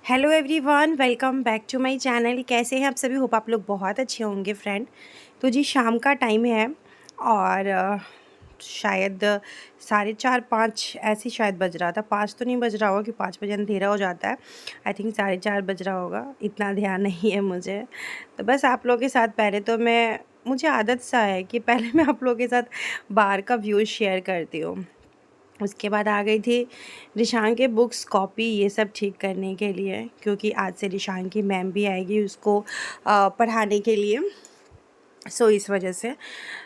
Hello everyone, welcome back to my channel. कैसे हैं आप सभी? होप आप लोग बहुत अच्छे होंगे फ्रेंड। तो जी शाम का टाइम है और शायद 4:30-5 ऐसे ही शायद बज रहा था। 5 तो नहीं बज रहा होगा कि 5 बजे अंधेरा हो जाता है। आई थिंक 4:30 बज रहा होगा, इतना ध्यान नहीं है मुझे। तो बस आप लोगों के साथ पहले तो मुझे आदत सा है कि पहले मैं आप लोगों के साथ बाहर का व्यू शेयर करती हूँ। उसके बाद आ गई थी रिशांग के बुक्स कॉपी ये सब ठीक करने के लिए, क्योंकि आज से रिशांग की मैम भी आएगी उसको पढ़ाने के लिए। इस वजह से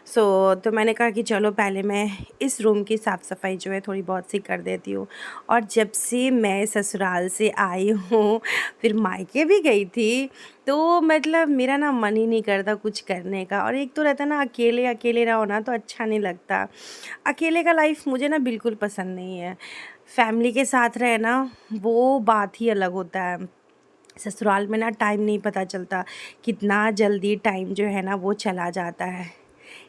तो मैंने कहा कि चलो पहले मैं इस रूम की साफ़ सफाई जो है थोड़ी बहुत सी कर देती हूँ। और जब से मैं ससुराल से आई हूँ, फिर मायके भी गई थी, तो मतलब मेरा ना मन ही नहीं करता कुछ करने का। और एक तो रहता ना, अकेले अकेले रहो ना तो अच्छा नहीं लगता। अकेले का लाइफ मुझे ना बिल्कुल पसंद नहीं है। फैमिली के साथ रहना वो बात ही अलग होता है। ससुराल में ना टाइम नहीं पता चलता, कितना जल्दी टाइम जो है ना वो चला जाता है।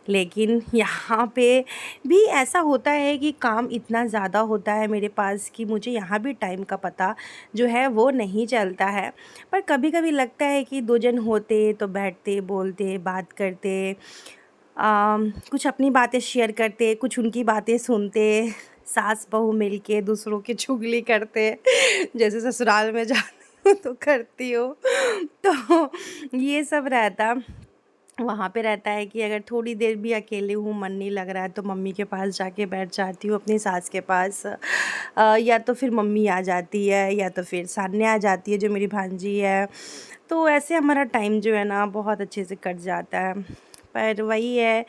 लेकिन यहाँ पे भी ऐसा होता है कि काम इतना ज़्यादा होता है मेरे पास कि मुझे यहाँ भी टाइम का पता जो है वो नहीं चलता है। पर कभी कभी लगता है कि दो जन होते तो बैठते, बोलते, बात करते, कुछ अपनी बातें शेयर करते, कुछ उनकी बातें सुनते, सास बहू मिलके दूसरों की चुगली करते जैसे ससुराल में जाती हूँ तो करती हूँ। तो ये सब रहता वहाँ पे रहता है कि अगर थोड़ी देर भी अकेले हूँ, मन नहीं लग रहा है, तो मम्मी के पास जाके बैठ जाती हूँ, अपनी सास के पास। या तो फिर मम्मी आ जाती है या तो फिर सान्या आ जाती है जो मेरी भांजी है। तो ऐसे हमारा टाइम जो है ना बहुत अच्छे से कट जाता है। पर वही है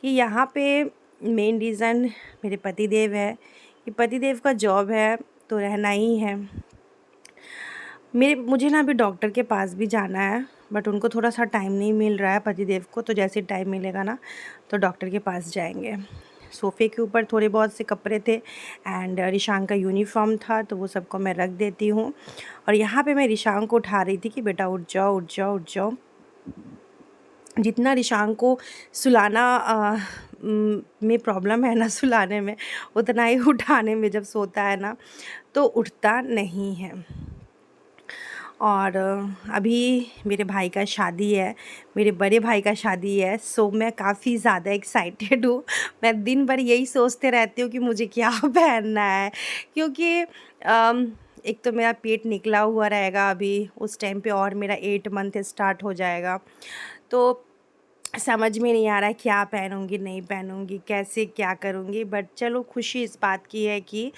कि यहाँ पे मेन रीज़न मेरे पतिदेव है कि पतिदेव का जॉब है तो रहना ही है। मुझे ना अभी डॉक्टर के पास भी जाना है, बट उनको थोड़ा सा टाइम नहीं मिल रहा है पतिदेव को। तो जैसे टाइम मिलेगा ना तो डॉक्टर के पास जाएंगे। सोफ़े के ऊपर थोड़े बहुत से कपड़े थे एंड रिशांग का यूनिफॉर्म था, तो वो सबको मैं रख देती हूँ। और यहाँ पे मैं रिशांग को उठा रही थी कि बेटा उठ जाओ उठ जाओ उठ जाओ। जितना रिशांग को सुलाना में प्रॉब्लम है ना सुलाने में, उतना ही उठाने में जब सोता है ना तो उठता नहीं है। और अभी मेरे भाई का शादी है, मेरे बड़े भाई का शादी है। मैं काफ़ी ज़्यादा एक्साइटेड हूँ। मैं दिन भर यही सोचते रहती हूँ कि मुझे क्या पहनना है, क्योंकि एक तो मेरा पेट निकला हुआ रहेगा अभी उस टाइम पे, और मेरा 8 मंथ स्टार्ट हो जाएगा। तो समझ में नहीं आ रहा है क्या पहनूँगी, नहीं पहनूँगी, कैसे क्या करूँगी। बट चलो, खुशी इस बात की है कि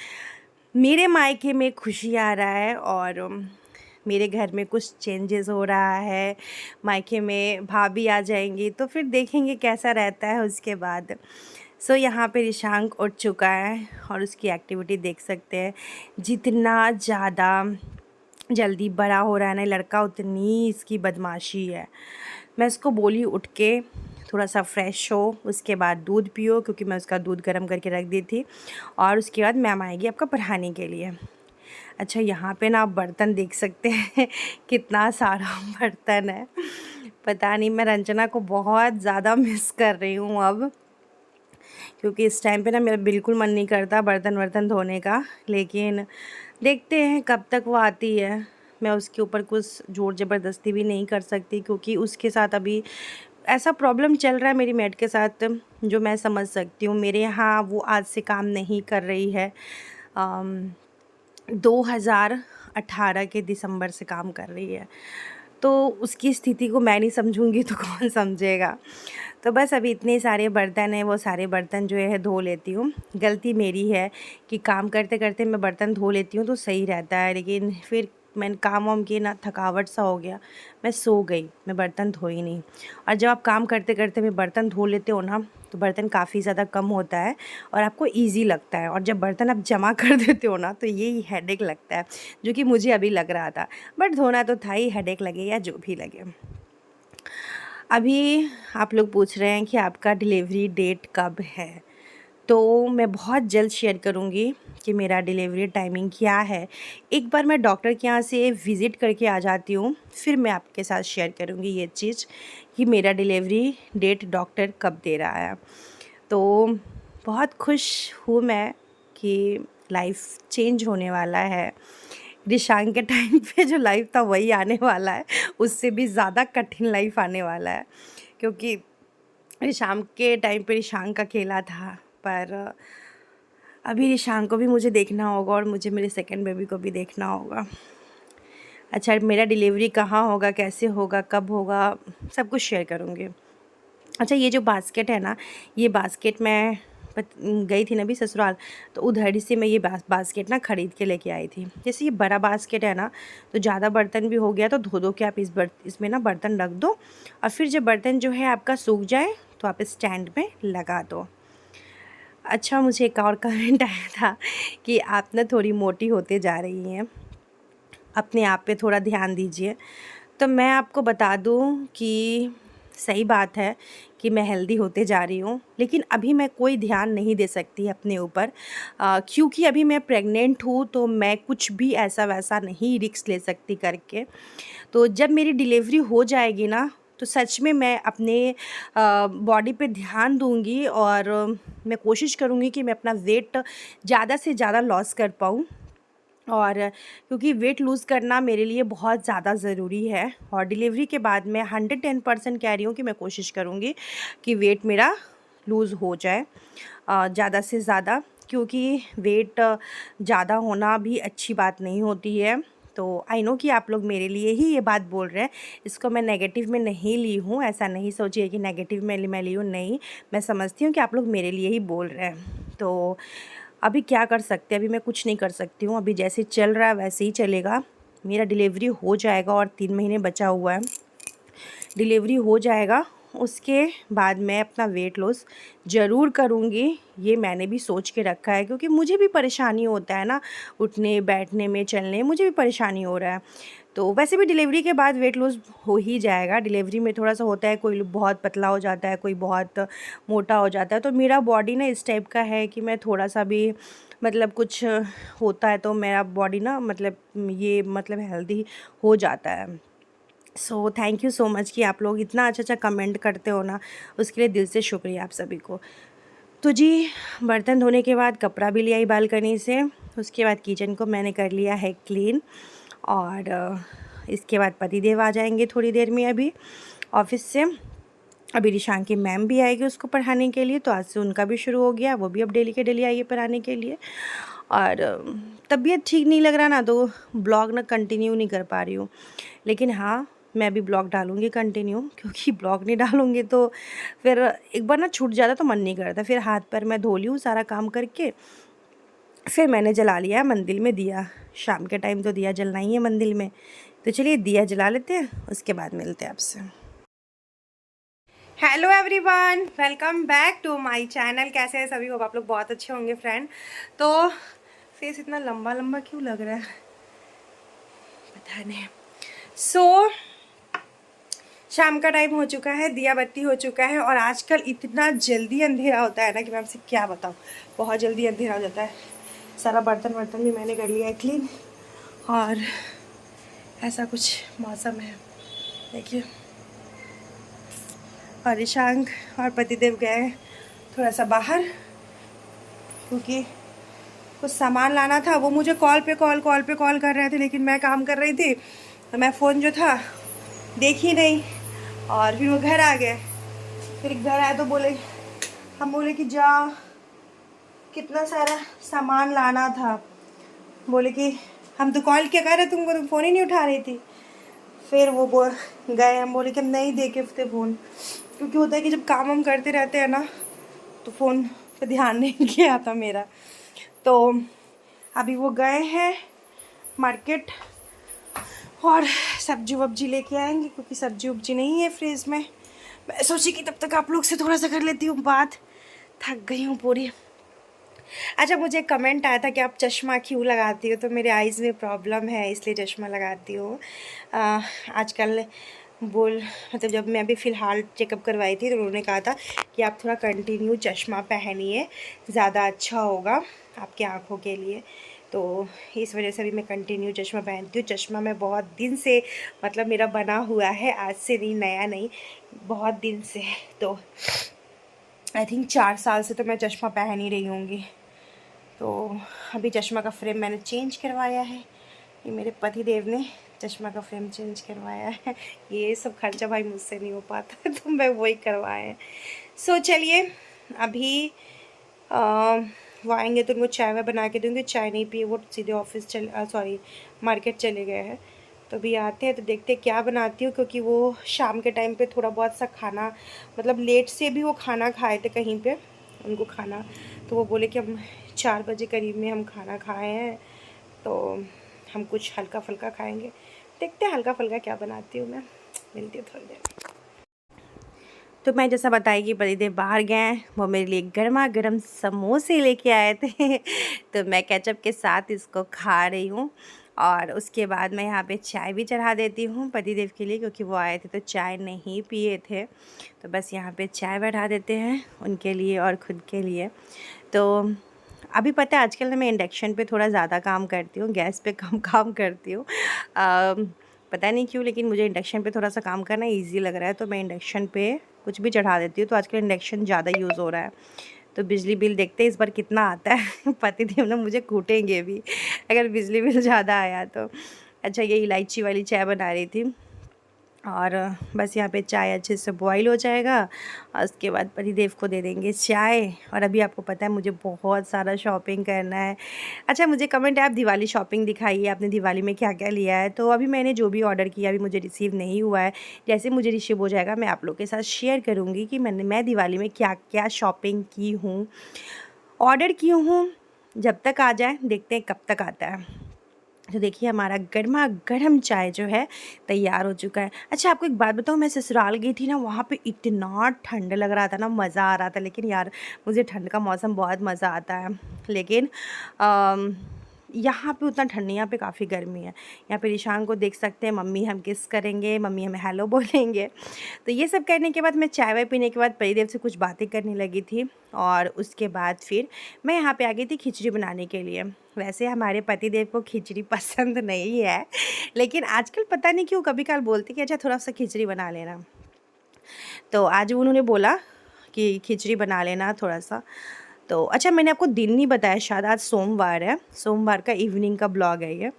मेरे मायके में खुशी आ रहा है और मेरे घर में कुछ चेंजेस हो रहा है। मायके में भाभी आ जाएंगी तो फिर देखेंगे कैसा रहता है उसके बाद। यहाँ पे रिशांक उठ चुका है और उसकी एक्टिविटी देख सकते हैं। जितना ज़्यादा जल्दी बड़ा हो रहा है ना लड़का, उतनी इसकी बदमाशी है। मैं इसको बोली उठ के थोड़ा सा फ्रेश हो, उसके बाद दूध पियो, क्योंकि मैं उसका दूध गर्म करके रख दी थी। और उसके बाद मैम आएगी आपका पढ़ाने के लिए। अच्छा, यहाँ पे ना आप बर्तन देख सकते हैं कितना सारा बर्तन है। पता नहीं, मैं रंजना को बहुत ज़्यादा मिस कर रही हूँ अब, क्योंकि इस टाइम पे ना मेरा बिल्कुल मन नहीं करता बर्तन वर्तन धोने का। लेकिन देखते हैं कब तक वो आती है। मैं उसके ऊपर कुछ ज़ोर ज़बरदस्ती भी नहीं कर सकती, क्योंकि उसके साथ अभी ऐसा प्रॉब्लम चल रहा है मेरी मेड के साथ, जो मैं समझ सकती हूँ। मेरे यहाँ वो आज से काम नहीं कर रही है, 2018 के दिसंबर से काम कर रही है। तो उसकी स्थिति को मैं नहीं समझूंगी तो कौन समझेगा। तो बस अभी इतने सारे बर्तन हैं, वो सारे बर्तन जो है धो लेती हूँ। गलती मेरी है कि काम करते करते मैं बर्तन धो लेती हूँ तो सही रहता है, लेकिन फिर मैंने काम वाम किए ना, थकावट सा हो गया, मैं सो गई, मैं बर्तन धोई नहीं। और जब आप काम करते करते में बर्तन धो लेते हो ना तो बर्तन काफ़ी ज़्यादा कम होता है और आपको ईज़ी लगता है। और जब बर्तन आप जमा कर देते हो ना तो यही हेडेक लगता है, जो कि मुझे अभी लग रहा था। बट धोना तो था ही, हेडेक लगे या जो भी लगे। अभी आप लोग पूछ रहे हैं कि आपका डिलीवरी डेट कब है, तो मैं बहुत जल्द शेयर करूँगी कि मेरा डिलीवरी टाइमिंग क्या है। एक बार मैं डॉक्टर के यहाँ से विज़िट करके आ जाती हूँ, फिर मैं आपके साथ शेयर करूँगी ये चीज़ कि मेरा डिलीवरी डेट डॉक्टर कब दे रहा है। तो बहुत खुश हूँ मैं कि लाइफ चेंज होने वाला है। रिशांग के टाइम पे जो लाइफ था वही आने वाला है, उससे भी ज़्यादा कठिन लाइफ आने वाला है, क्योंकि रिशांग के टाइम पे रिशांग का खेला था, पर अभी रिशांग को भी मुझे देखना होगा और मुझे मेरे सेकंड बेबी को भी देखना होगा। अच्छा, मेरा डिलीवरी कहाँ होगा, कैसे होगा, कब होगा, सब कुछ शेयर करूँगी। अच्छा, ये जो बास्केट है ना, ये बास्केट मैं गई थी ना अभी ससुराल, तो उधर ही से मैं ये बास्केट ना ख़रीद के लेके आई थी। जैसे ये बड़ा बास्केट है ना, तो ज़्यादा बर्तन भी हो गया तो धो के आप इसमें ना बर्तन रख दो, और फिर जब बर्तन जो है आपका सूख जाए तो आप स्टैंड में लगा दो। अच्छा, मुझे एक और कमेंट आया था कि आप ना थोड़ी मोटी होते जा रही हैं, अपने आप पे थोड़ा ध्यान दीजिए। तो मैं आपको बता दूं कि सही बात है कि मैं हेल्दी होते जा रही हूँ, लेकिन अभी मैं कोई ध्यान नहीं दे सकती अपने ऊपर, क्योंकि अभी मैं प्रेग्नेंट हूँ, तो मैं कुछ भी ऐसा वैसा नहीं रिस्क ले सकती करके। तो जब मेरी डिलीवरी हो जाएगी ना, तो सच में मैं अपने बॉडी पे ध्यान दूँगी, और मैं कोशिश करूँगी कि मैं अपना वेट ज़्यादा से ज़्यादा लॉस कर पाऊँ। और क्योंकि वेट लूज़ करना मेरे लिए बहुत ज़्यादा ज़रूरी है, और डिलीवरी के बाद मैं 110% कह रही हूँ कि मैं कोशिश करूँगी कि वेट मेरा लूज़ हो जाए ज़्यादा से ज़्यादा, क्योंकि वेट ज़्यादा होना भी अच्छी बात नहीं होती है। तो आई नो कि आप लोग मेरे लिए ही ये बात बोल रहे हैं, इसको मैं नेगेटिव में नहीं ली हूँ, ऐसा नहीं सोचिए कि नेगेटिव में मैं ली हूँ, नहीं, मैं समझती हूँ कि आप लोग मेरे लिए ही बोल रहे हैं। तो अभी क्या कर सकते हैं, अभी मैं कुछ नहीं कर सकती हूँ, अभी जैसे चल रहा है वैसे ही चलेगा। मेरा डिलीवरी हो जाएगा और 3 महीने बचा हुआ है, डिलीवरी हो जाएगा, उसके बाद मैं अपना वेट लॉस ज़रूर करूँगी। ये मैंने भी सोच के रखा है, क्योंकि मुझे भी परेशानी होता है ना, उठने बैठने में, चलने में मुझे भी परेशानी हो रहा है। तो वैसे भी डिलीवरी के बाद वेट लॉस हो ही जाएगा। डिलीवरी में थोड़ा सा होता है, कोई बहुत पतला हो जाता है, कोई बहुत मोटा हो जाता है। तो मेरा बॉडी ना इस टाइप का है कि मैं थोड़ा सा भी मतलब कुछ होता है तो मेरा बॉडी ना मतलब ये मतलब हेल्दी हो जाता है। So thank you so much कि आप लोग इतना अच्छा कमेंट करते हो ना, उसके लिए दिल से शुक्रिया आप सभी को। तो जी, बर्तन धोने के बाद कपड़ा भी ले आई बालकनी से, उसके बाद किचन को मैंने कर लिया है क्लीन, और इसके बाद पतिदेव आ जाएंगे थोड़ी देर में अभी ऑफिस से। अभी रिशांग की मैम भी आएगी उसको पढ़ाने के लिए, तो आज से उनका भी शुरू हो गया, वो भी अब डेली के डेली आइए पढ़ाने के लिए। और तबीयत ठीक नहीं लग रहा ना, तो ब्लॉग ना कंटिन्यू नहीं कर पा रही हूँ, लेकिन हाँ, मैं अभी ब्लॉग डालूँगी कंटिन्यू, क्योंकि ब्लॉग नहीं डालूँगी तो फिर एक बार ना छूट जाता तो मन नहीं करता। फिर हाथ पैर मैं धो ली हूँ सारा काम करके, फिर मैंने जला लिया है मंदिर में दिया, शाम के टाइम तो दिया जलना ही है मंदिर में। तो चलिए दिया जला लेते हैं, उसके बाद मिलते हैं आपसे। Hello everyone, welcome back to my channel. कैसे हैं सभी? होप आप लोग बहुत अच्छे होंगे फ्रेंड। तो फेस इतना लंबा लंबा क्यों लग रहा है पता नहीं। शाम का टाइम हो चुका है, दिया बत्ती हो चुका है, और आजकल इतना जल्दी अंधेरा होता है ना कि मैं आपसे क्या बताऊँ, बहुत जल्दी अंधेरा हो जाता है। सारा बर्तन वर्तन भी मैंने कर लिया है क्लीन, और ऐसा कुछ मौसम है देखिए। और रिशांग और पतिदेव गए थोड़ा सा बाहर, क्योंकि कुछ सामान लाना था। वो मुझे कॉल पे कॉल कर रहे थे, लेकिन मैं काम कर रही थी, तो मैं फ़ोन जो था देखी नहीं, और फिर वो घर आ गए। फिर घर आए तो बोले, हम बोले कि जा, कितना सारा सामान लाना था। बोले कि हम तो कॉल किया कर रहे तुमको, तुम फ़ोन ही नहीं उठा रही थी। फिर वो गए, हम बोले कि हम नहीं देखे थे फ़ोन, क्योंकि होता है कि जब काम हम करते रहते हैं ना, तो फ़ोन पे ध्यान नहीं किया था मेरा। तो अभी वो गए हैं मार्केट, और सब्जी वब्जी लेके आएंगे, क्योंकि सब्जी वब्जी नहीं है फ्रिज में। मैं सोची कि तब तक आप लोग से थोड़ा सा कर लेती हूँ बात, थक गई हूँ पूरी। अच्छा, मुझे कमेंट आया था कि आप चश्मा क्यों लगाती हो, तो मेरे आइज़ में प्रॉब्लम है इसलिए चश्मा लगाती हूँ। आजकल मतलब जब मैं अभी फ़िलहाल चेकअप करवाई थी, तो उन्होंने कहा था कि आप थोड़ा कंटिन्यू चश्मा पहनिए, ज़्यादा अच्छा होगा आपकी आँखों के लिए। तो इस वजह से भी मैं कंटिन्यू चश्मा पहनती हूँ। चश्मा मैं बहुत दिन से मतलब मेरा बना हुआ है, आज से नहीं, नया नहीं, बहुत दिन से। तो आई थिंक 4 साल से तो मैं चश्मा पहन ही रही होंगी। तो अभी चश्मा का फ्रेम मैंने चेंज करवाया है, ये मेरे पति देव ने चश्मा का फ्रेम चेंज करवाया है। ये सब खर्चा भाई मुझसे नहीं हो पाता तो मैं वही करवाए हैं। सो चलिए अभी वो आएंगे तो उनको चाय वाय बना के दूँगी। चाय नहीं पिए वो सीधे ऑफिस सॉरी मार्केट चले गए हैं। तो अभी आते हैं तो देखते हैं क्या बनाती हूँ, क्योंकि वो शाम के टाइम पे थोड़ा बहुत सा खाना मतलब लेट से भी वो खाना खाए थे कहीं पे उनको खाना, तो वो बोले कि हम 4 बजे करीब में हम खाना खाए हैं तो हम कुछ हल्का फुल्का खाएंगे। देखते हैं हल्का फुल्का क्या बनाती हूँ मैं। मिलती हूँ थोड़ी देर। तो मैं जैसा बताई कि बड़ी देर बाहर गए हैं, वो मेरे लिए गर्मा गर्म समोसे लेके आए थे तो मैं केचप के साथ इसको खा रही हूँ। और उसके बाद मैं यहाँ पे चाय भी चढ़ा देती हूँ पतिदेव के लिए, क्योंकि वो आए थे तो चाय नहीं पिए थे, तो बस यहाँ पे चाय बढ़ा देते हैं उनके लिए और ख़ुद के लिए। तो अभी पता है आजकल ना मैं इंडक्शन पे थोड़ा ज़्यादा काम करती हूँ, गैस पे कम काम करती हूँ। पता नहीं क्यों, लेकिन मुझे इंडक्शन पे थोड़ा सा काम करना इजी लग रहा है, तो मैं इंडक्शन पे कुछ भी चढ़ा देती हूँ। तो आजकल इंडक्शन ज़्यादा यूज़ हो रहा है। तो बिजली बिल देखते हैं इस बार कितना आता है पतिदेव ना मुझे कूटेंगे भी अगर बिजली बिल ज़्यादा आया तो। अच्छा, ये इलायची वाली चाय बना रही थी और बस यहाँ पे चाय अच्छे से बॉईल हो जाएगा और उसके बाद पतिदेव को दे देंगे चाय। और अभी आपको पता है मुझे बहुत सारा शॉपिंग करना है। अच्छा, मुझे कमेंट है आप दिवाली शॉपिंग दिखाइए, आपने दिवाली में क्या क्या लिया है। तो अभी मैंने जो भी ऑर्डर किया अभी मुझे रिसीव नहीं हुआ है। जैसे मुझे रिसीव हो जाएगा मैं आप लोग के साथ शेयर करूँगी कि मैं दिवाली में क्या क्या शॉपिंग की हूँ, ऑर्डर की हूँ। जब तक आ जाए देखते हैं कब तक आता है। तो देखिए हमारा गर्मा गर्म चाय जो है तैयार हो चुका है। अच्छा, आपको एक बात बताऊँ, मैं ससुराल गई थी ना, वहाँ पे इतना ठंड लग रहा था ना, मज़ा आ रहा था। लेकिन यार मुझे ठंड का मौसम बहुत मज़ा आता है, लेकिन यहाँ पे उतना ठंड नहीं, यहाँ पे काफ़ी गर्मी है। यहाँ पे ईशान को देख सकते हैं, मम्मी हम किस करेंगे, मम्मी हमें हेलो बोलेंगे। तो ये सब करने के बाद मैं चाय वाय पीने के बाद बड़ी देर से कुछ बातें करने लगी थी और उसके बाद फिर मैं यहाँ पे आ गई थी खिचड़ी बनाने के लिए। वैसे हमारे पतिदेव को खिचड़ी पसंद नहीं है, लेकिन आजकल पता नहीं क्यों कभी कभार बोलते कि अच्छा थोड़ा सा खिचड़ी बना लेना। तो आज उन्होंने बोला कि खिचड़ी बना लेना थोड़ा सा। तो अच्छा, मैंने आपको दिन नहीं बताया, शायद आज सोमवार है, सोमवार का इवनिंग का ब्लॉग है ये।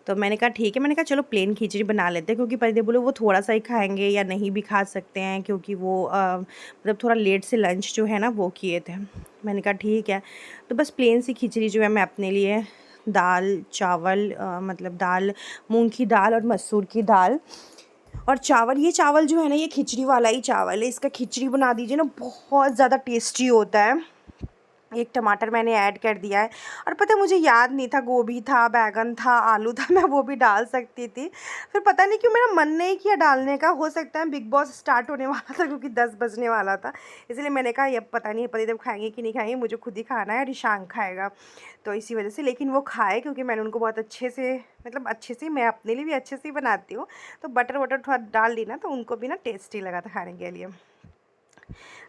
तो मैंने कहा ठीक है, मैंने कहा चलो प्लेन खिचड़ी बना लेते हैं, क्योंकि पतिदेव बोले वो थोड़ा सा ही खाएंगे या नहीं भी खा सकते हैं, क्योंकि वो मतलब थोड़ा लेट से लंच जो है ना वो किए थे। मैंने कहा ठीक है। तो बस प्लेन सी खिचड़ी जो है मैं अपने लिए दाल चावल मतलब दाल मूंग की दाल और मसूर की दाल और चावल, ये चावल जो है ना ये खिचड़ी वाला ही चावल है, इसका खिचड़ी बना दीजिए ना, बहुत ज़्यादा टेस्टी होता है। एक टमाटर मैंने ऐड कर दिया है। और पता है मुझे याद नहीं था गोभी था, बैगन था, आलू था, मैं वो भी डाल सकती थी। फिर पता नहीं क्यों मेरा मन नहीं किया डालने का। हो सकता है बिग बॉस स्टार्ट होने वाला था, क्योंकि 10 बजने वाला था, इसलिए मैंने कहा ये पता नहीं पतिदेव खाएंगे कि नहीं खाएंगे, मुझे खुद ही खाना है और ईशान खाएगा, तो इसी वजह से। लेकिन वो खाए, क्योंकि मैंने उनको बहुत अच्छे से मतलब अच्छे से, मैं अपने लिए भी अच्छे से ही बनाती हूँ, तो बटर वटर थोड़ा डाल दी ना, तो उनको भी ना टेस्टी लगा था खाने के लिए।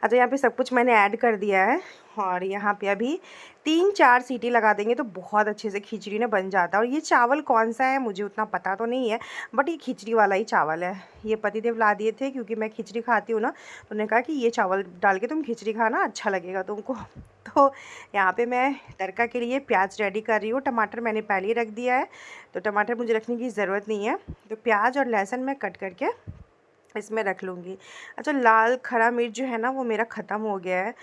तो यहाँ पे सब कुछ मैंने ऐड कर दिया है और यहाँ पे अभी 3-4 सीटी लगा देंगे तो बहुत अच्छे से खिचड़ी ना बन जाता है। और ये चावल कौन सा है मुझे उतना पता तो नहीं है, बट ये खिचड़ी वाला ही चावल है। ये पतिदेव ला दिए थे, क्योंकि मैं खिचड़ी खाती हूँ ना, तो उन्होंने कहा कि ये चावल डाल के तुम खिचड़ी खाना, अच्छा लगेगा तुमको। तो यहाँ पे मैं तड़का के लिए प्याज रेडी कर रही हूँ। टमाटर मैंने पहले ही रख दिया है, तो टमाटर मुझे रखने की ज़रूरत नहीं है। तो प्याज और लहसुन मैं कट करके इसमें रख लूँगी। अच्छा, लाल खड़ा मिर्च जो है ना वो मेरा ख़त्म हो गया है,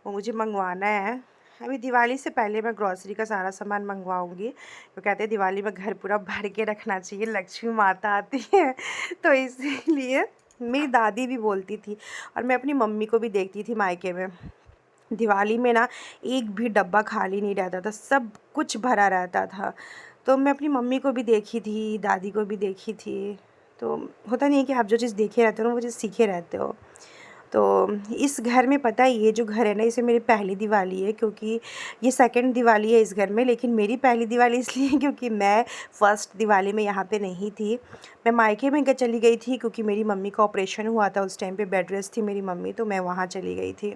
वो मुझे मंगवाना है। अभी दिवाली से पहले मैं ग्रॉसरी का सारा सामान मंगवाऊँगी। वो कहते हैं दिवाली में घर पूरा भर के रखना चाहिए, लक्ष्मी माता आती है तो इसीलिए मेरी दादी भी बोलती थी और मैं अपनी मम्मी को भी देखती थी मायके में, दिवाली में ना एक भी डब्बा खाली नहीं रहता था, सब कुछ भरा रहता था। तो मैं अपनी मम्मी को भी देखी थी, दादी को भी देखी थी। तो होता नहीं है कि आप जो चीज़ देखे रहते हो ना वो चीज़ सीखे रहते हो। तो इस घर में पता है ये जो घर है ना, इसे मेरी पहली दिवाली है, क्योंकि ये सेकंड दिवाली है इस घर में, लेकिन मेरी पहली दिवाली इसलिए क्योंकि मैं फर्स्ट दिवाली में यहाँ पे नहीं थी। मैं मायके में चली गई थी, क्योंकि मेरी मम्मी का ऑपरेशन हुआ था, उस टाइम पे बेड रेस्ट थी मेरी मम्मी, तो मैं वहाँ चली गई थी।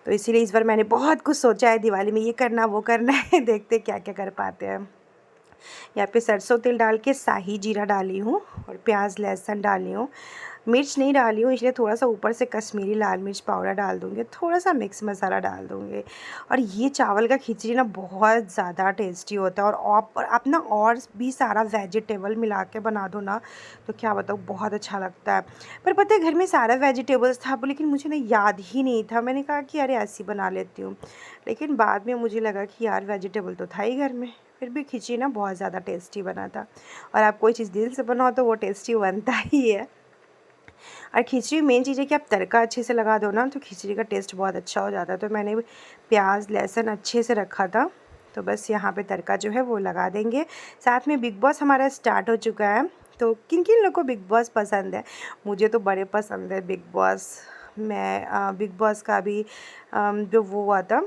तो इसीलिए इस बार मैंने बहुत कुछ सोचा है दिवाली में ये करना वो करना है देखते क्या क्या कर पाते हैं। यहाँ पे सरसों तेल डाल के शाही जीरा डाली हूँ और प्याज लहसुन डाली हूँ। मिर्च नहीं डाली हूँ, इसलिए थोड़ा सा ऊपर से कश्मीरी लाल मिर्च पाउडर डाल दूँगी, थोड़ा सा मिक्स मसाला डाल दूँगी। और ये चावल का खिचड़ी ना बहुत ज़्यादा टेस्टी होता है। और आप ना और भी सारा वेजिटेबल मिला के बना दो ना, तो क्या बताऊँ, बहुत अच्छा लगता है। पर पता है घर में सारा वेजिटेबल्स था, लेकिन मुझे ना याद ही नहीं था। मैंने कहा कि अरे ऐसी बना लेती हूँ, लेकिन बाद में मुझे लगा कि यार वेजिटेबल तो था ही घर में। फिर भी खिचड़ी ना बहुत ज़्यादा टेस्टी बना था। और आप कोई चीज़ दिल से बनाओ तो वो टेस्टी बनता ही है। और खिचड़ी मेन चीज़ है कि आप तड़का अच्छे से लगा दो ना, तो खिचड़ी का टेस्ट बहुत अच्छा हो जाता है। तो मैंने प्याज लहसुन अच्छे से रखा था, तो बस यहाँ पे तड़का जो है वो लगा देंगे। साथ में बिग बॉस हमारा स्टार्ट हो चुका है, तो किन किन लोगों को बिग बॉस पसंद है? मुझे तो बड़े पसंद है बिग बॉस। मैं बिग बॉस का भी जो वो हुआ था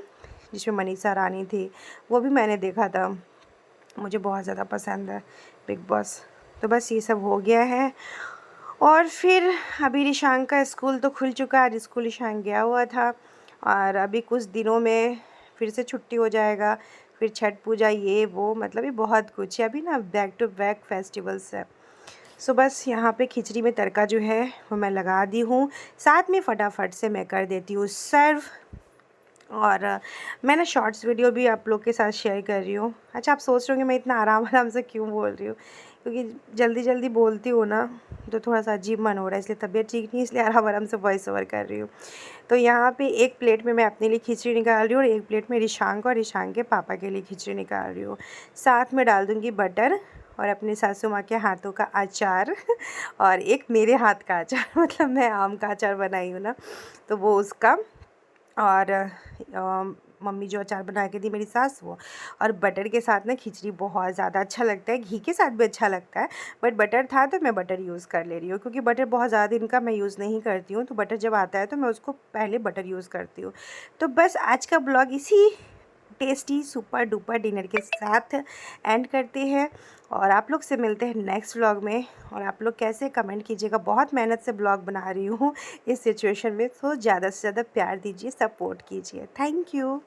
जिसमें मनीषा रानी थी, वो भी मैंने देखा था। मुझे बहुत ज़्यादा पसंद है बिग बॉस। तो बस ये सब हो गया है। और फिर अभी रिशांक का स्कूल तो खुल चुका है, आज स्कूल रिशांक गया हुआ था, और अभी कुछ दिनों में फिर से छुट्टी हो जाएगा। फिर छठ पूजा ये वो, मतलब ये बहुत कुछ है। अभी ना बैक टू बैक फेस्टिवल्स है। सो बस यहाँ पे खिचड़ी में तड़का जो है वो मैं लगा दी हूँ। साथ में फटाफट से मैं कर देती हूँ सर्व। और मैं ना शॉर्ट्स वीडियो भी आप लोग के साथ शेयर कर रही हूँ। अच्छा, आप सोच रहे होंगे मैं इतना आराम आराम से क्यों बोल रही हूँ, क्योंकि जल्दी जल्दी बोलती हूँ ना, तो थोड़ा सा अजीब मन हो रहा है, इसलिए तबीयत ठीक नहीं, इसलिए आराम आराम से वॉइस ओवर कर रही हूँ। तो यहाँ पे एक प्लेट में मैं अपने लिए खिचड़ी निकाल रही हूँ और एक प्लेट में रिशांक और रिशांक के पापा के लिए खिचड़ी निकाल रही हूँ। साथ में डाल दूँगी बटर और अपने सासू माँ के हाथों का अचार और एक मेरे हाथ का अचार मतलब मैं आम का अचार बनाई हूँ ना, तो वो उसका। और मम्मी जो अचार बना के दी मेरी सास, वो। और बटर के साथ ना खिचड़ी बहुत ज़्यादा अच्छा लगता है, घी के साथ भी अच्छा लगता है, बट बटर था तो मैं बटर यूज़ कर ले रही हूँ, क्योंकि बटर बहुत ज़्यादा दिन का मैं यूज़ नहीं करती हूँ। तो बटर जब आता है तो मैं उसको पहले बटर यूज़ करती हूँ। तो बस आज का ब्लॉग इसी टेस्टी सुपर डुपर डिनर के साथ एंड करते हैं, और आप लोग से मिलते हैं नेक्स्ट व्लॉग में। और आप लोग कैसे कमेंट कीजिएगा, बहुत मेहनत से ब्लॉग बना रही हूँ इस सिचुएशन में, तो ज़्यादा से ज़्यादा प्यार दीजिए, सपोर्ट कीजिए। Thank you.